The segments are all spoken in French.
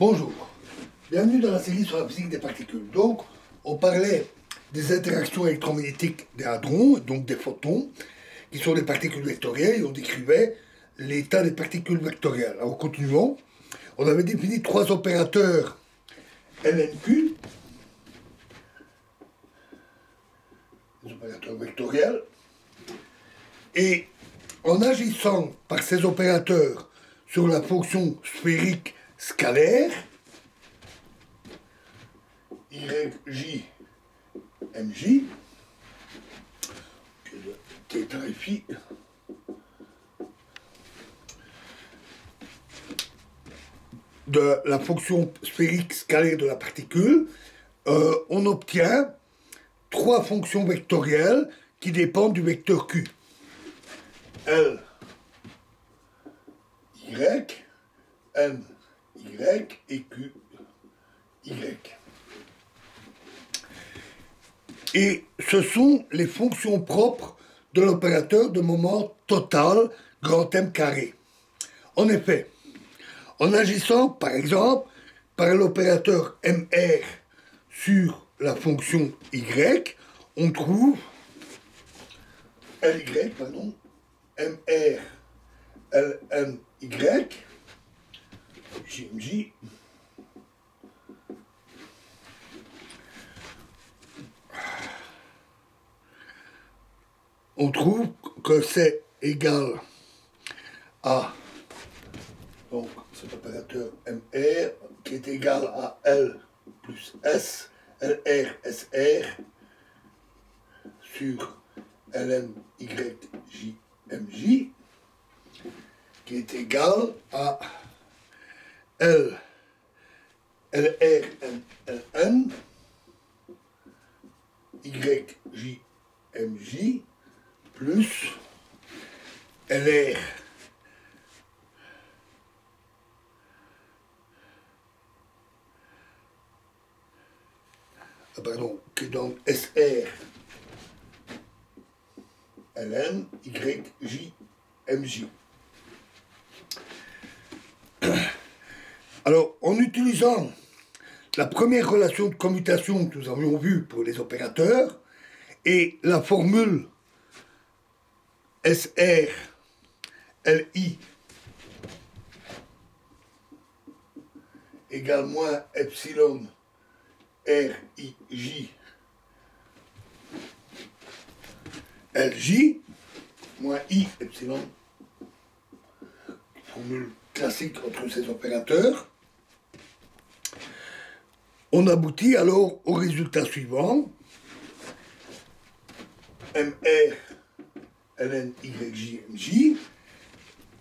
Bonjour, bienvenue dans la série sur la physique des particules. Donc, on parlait des interactions électromagnétiques des hadrons, donc des photons, qui sont des particules vectorielles, et on décrivait l'état des particules vectorielles. Alors, continuons. On avait défini trois opérateurs LNQ, des opérateurs vectoriels, et en agissant par ces opérateurs sur la fonction sphérique scalaire, YJ, MJ, qui est phi, de la fonction sphérique scalaire de la particule, on obtient trois fonctions vectorielles qui dépendent du vecteur Q. L, Y, N, Y et Q, Y. Et ce sont les fonctions propres de l'opérateur de moment total grand M carré. En effet, en agissant par exemple par l'opérateur MR sur la fonction Y, on trouve LY, pardon, MR, LNY, JMJ, on trouve que c'est égal à donc cet opérateur MR qui est égal à L plus S, LR, SR sur LN, Y, J, MJ qui est égal à L, LR, N, LN, Y, J, MJ plus LR pardon, qui est donc SR LN, Y, J, MJ. Alors, en utilisant la première relation de commutation que nous avions vue pour les opérateurs et la formule SR LI égale moins epsilon RIJ LJ moins I epsilon, formule classique entre ces opérateurs, on aboutit alors au résultat suivant. MR ln YJ MJ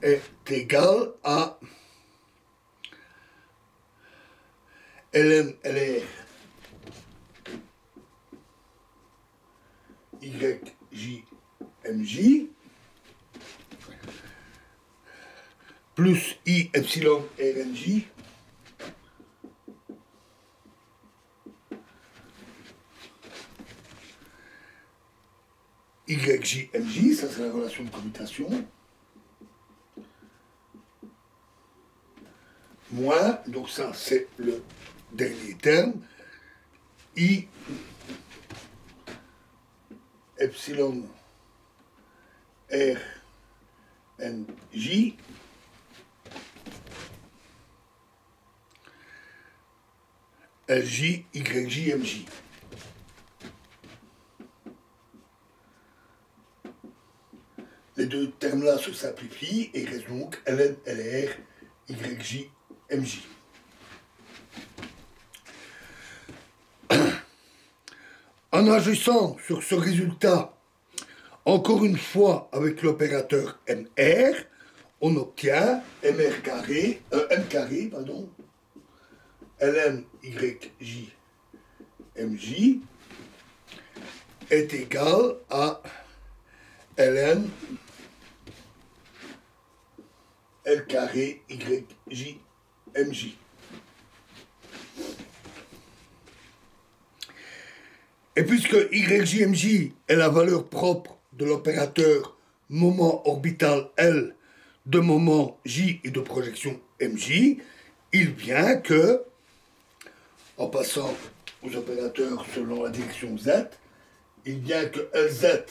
est égal à ln LR YJ MJ plus I epsilon RNJ YJ MJ, ça c'est la relation de commutation, moins, donc ça c'est le dernier terme, I epsilon R NJ LJ YJ MJ. Les deux termes-là se simplifient et restent donc ln LR YJ MJ. En agissant sur ce résultat, encore une fois avec l'opérateur MR, on obtient M carré, pardon, ln YJ MJ est égal à ln L carré YJ MJ. Et puisque YJMJ est la valeur propre de l'opérateur moment orbital L de moment J et de projection MJ, il vient que, en passant aux opérateurs selon la direction Z, il vient que LZ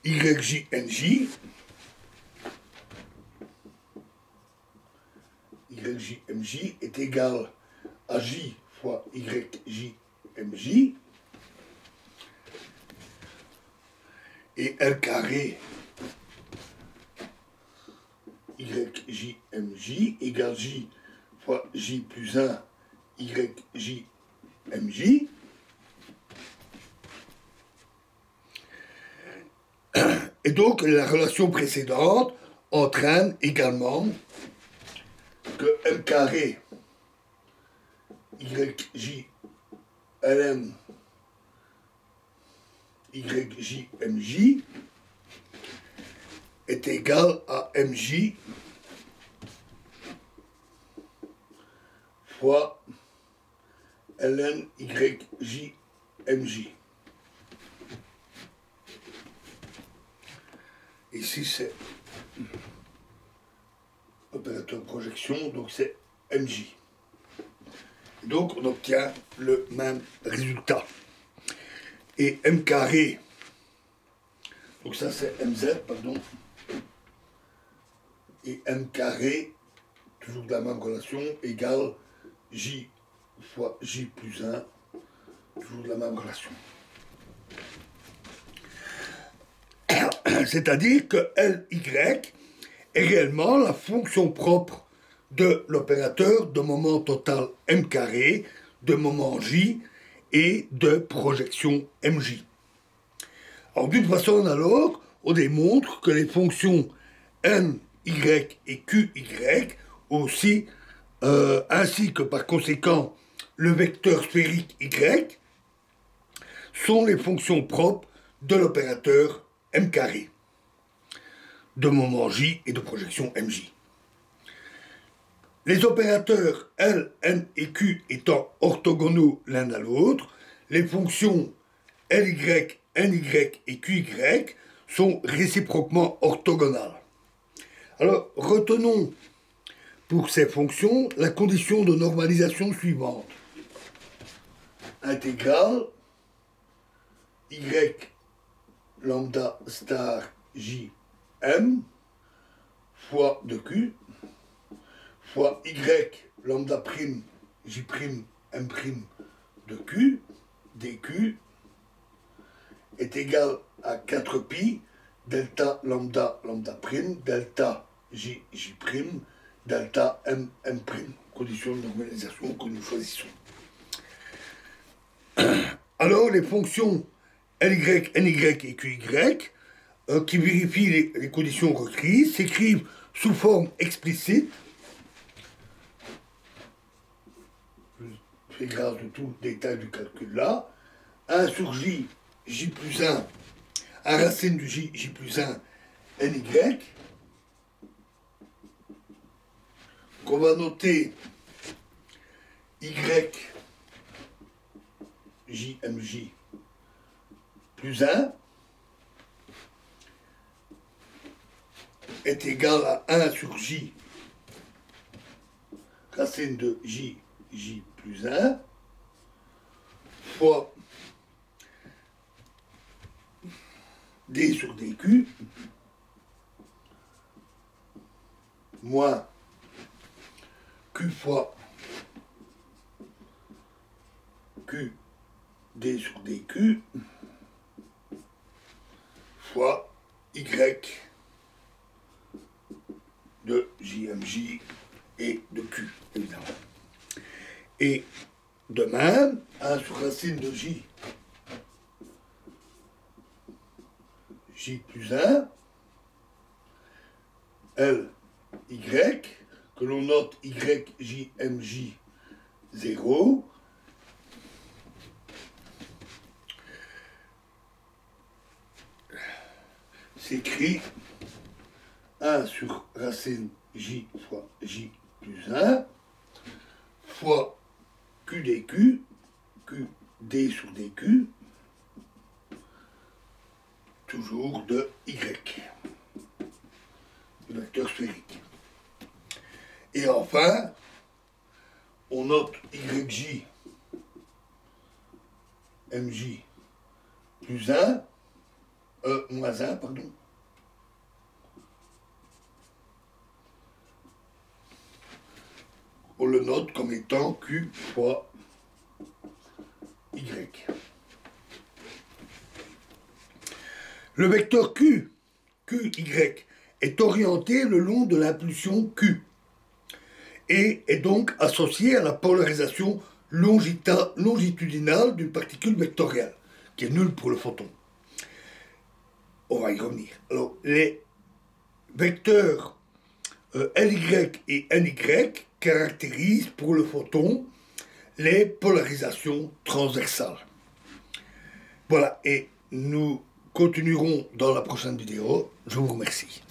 YJNJ YJMJ est égal à J fois YJMJ et L carré YJMJ égale J fois J plus 1 YJMJ. Et donc la relation précédente entraîne également que M carré YJ LM YJMJ est égal à MJ fois ln YJMJ. Ici c'est opérateur projection, donc c'est MJ. Donc on obtient le même résultat. Et M carré, donc ça c'est MZ, pardon, et M carré, toujours de la même relation, égale J fois J plus 1, toujours de la même relation. C'est-à-dire que Ly est réellement la fonction propre de l'opérateur de moment total M carré, de moment J et de projection MJ. Alors d'une façon analogue, on démontre que les fonctions N, Y et QY aussi, ainsi que par conséquent le vecteur sphérique Y, sont les fonctions propres de l'opérateur M carré, de moment J et de projection MJ. Les opérateurs L, N et Q étant orthogonaux l'un à l'autre, les fonctions Ly, Ny et Qy sont réciproquement orthogonales. Alors, retenons pour ces fonctions la condition de normalisation suivante. Intégrale y lambda star jm fois de q fois y lambda prime j prime m prime de q dq est égal à 4 pi delta lambda lambda prime delta j j prime delta m m prime, condition de normalisation que nous choisissons. Alors les fonctions Ly, Ny et Qy qui vérifient les conditions requises s'écrivent sous forme explicite. Je fais grâce de tout le détail du calcul là. 1 sur j, j plus 1, à racine du j, j plus 1, ny. Qu'on va noter y, jmj plus 1 est égal à 1 sur j racine de j, j plus 1 fois d sur dq moins q fois q d sur dq fois y de jmj et de q, évidemment. Et de même, 1 sur racine de j, j plus 1, L, y, que l'on note y, j, m, j, 0, s'écrit 1 sur racine j fois j plus 1 fois q dq, q d sur dq, toujours de y. le vecteur sphérique. Et enfin, on note YJ, MJ plus 1, moins 1, pardon. On le note comme étant Q fois Y. Le vecteur QY est orienté le long de l'impulsion Q et est donc associé à la polarisation longitudinale d'une particule vectorielle, qui est nulle pour le photon. On va y revenir. Alors, les vecteurs LY et NY caractérisent pour le photon les polarisations transversales. Voilà, et nous continuerons dans la prochaine vidéo. Je vous remercie.